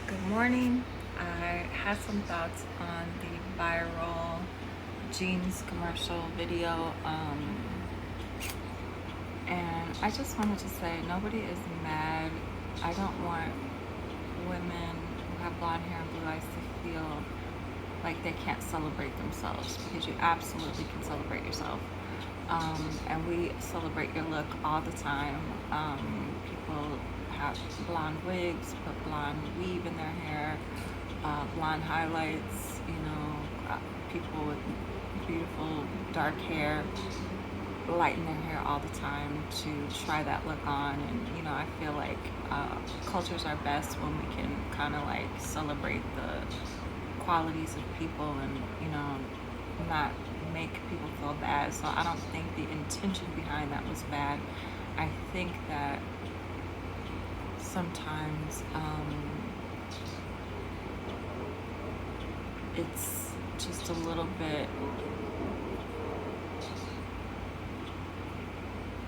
Good morning. I had some thoughts on the viral jeans commercial video, and I just wanted to say nobody is mad. I don't want women who have blonde hair and blue eyes to feel like they can't celebrate themselves, because you absolutely can celebrate yourself. And we celebrate your look all the time. People have blonde wigs, put blonde weave in their hair, blonde highlights, people with beautiful dark hair lighten their hair all the time to try that look on. And I feel like cultures are best when we can kind of like celebrate the qualities of people, and not make people feel bad. So I don't think the intention behind that was bad. I think that sometimes it's just a little bit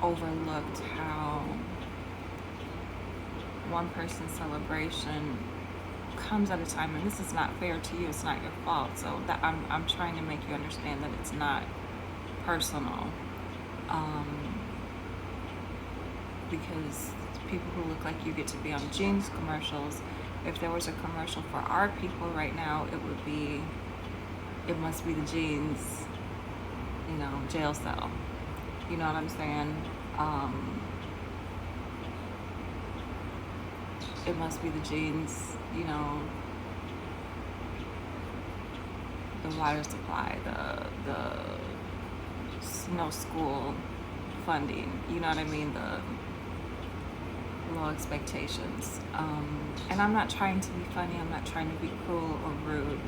overlooked how one person's celebration comes at a time, and this is not fair to you, it's not your fault. So that I'm trying to make you understand that it's not personal, because people who look like you get to be on jeans commercials. If there was a commercial for our people right now, it must be the jeans, jail cell. You know what I'm saying? It must be the jeans, the water supply, the no school funding. You know what I mean? The low expectations. And I'm not trying to be funny. I'm not trying to be cruel or rude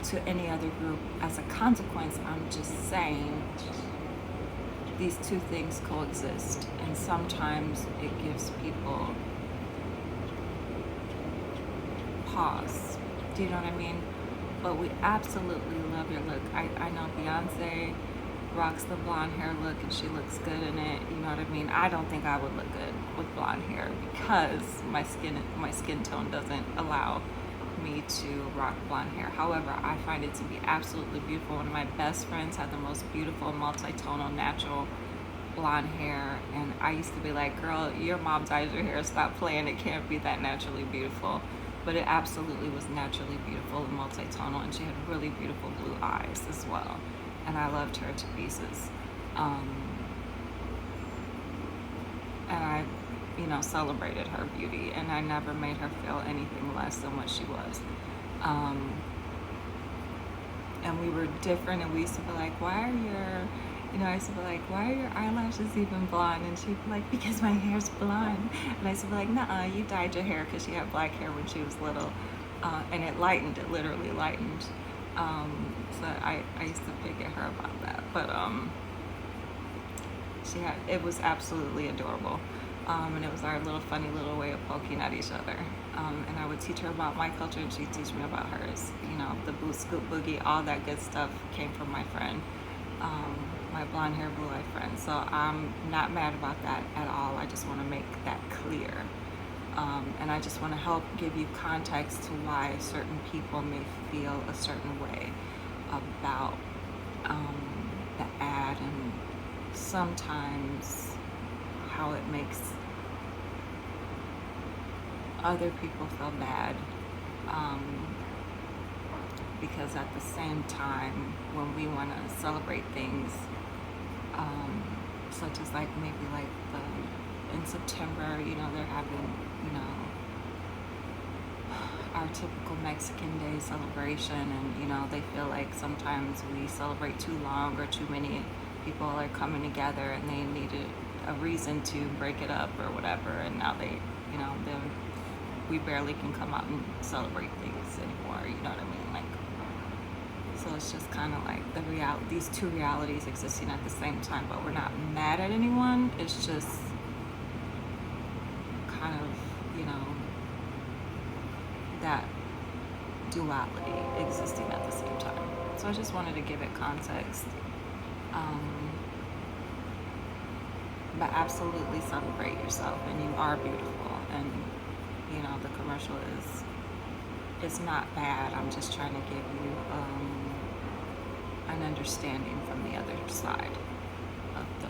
to any other group. As a consequence, I'm just saying these two things coexist, and sometimes it gives people pause. Do you know what I mean? But we absolutely love your look. I know Beyonce rocks the blonde hair look and she looks good in it. You know what I mean? I don't think I would look good with blonde hair because my skin tone doesn't allow me to rock blonde hair. However, I find it to be absolutely beautiful. One of my best friends had the most beautiful multi-tonal natural blonde hair, and I used to be like, girl, your mom dyes your hair, stop playing, it can't be that naturally beautiful. But it absolutely was naturally beautiful and multi-tonal, and she had really beautiful blue eyes as well, and I loved her to pieces. And I celebrated her beauty, and I never made her feel anything less than what she was. And we were different, and we used to be like, I used to be like, why are your eyelashes even blonde? And she'd be like, because my hair's blonde. And I used to be like, nuh-uh, you dyed your hair, because she had black hair when she was little. And it literally lightened. So I used to pick at her about that. But it was absolutely adorable. And it was our little funny little way of poking at each other. And I would teach her about my culture, and she'd teach me about hers. The boot scoop boogie, all that good stuff came from my friend, my blonde hair, blue eye friend. So I'm not mad about that at all. I just want to make that clear. And I just want to help give you context to why certain people may feel a certain way about the ad, and sometimes how it makes other people feel bad, because at the same time, when we want to celebrate things, such as like maybe like in September, they're having our typical Mexican Day celebration, and they feel like sometimes we celebrate too long, or too many people are coming together, and they needed a reason to break it up or whatever, and now we barely can come out and celebrate things anymore. You know what I mean? Like, so it's just kind of like these two realities existing at the same time. But we're not mad at anyone. It's just kind of that duality existing at the same time. So I just wanted to give it context. But absolutely celebrate yourself, and you are beautiful. And the commercial controversial is not bad. I'm just trying to give you an understanding from the other side of the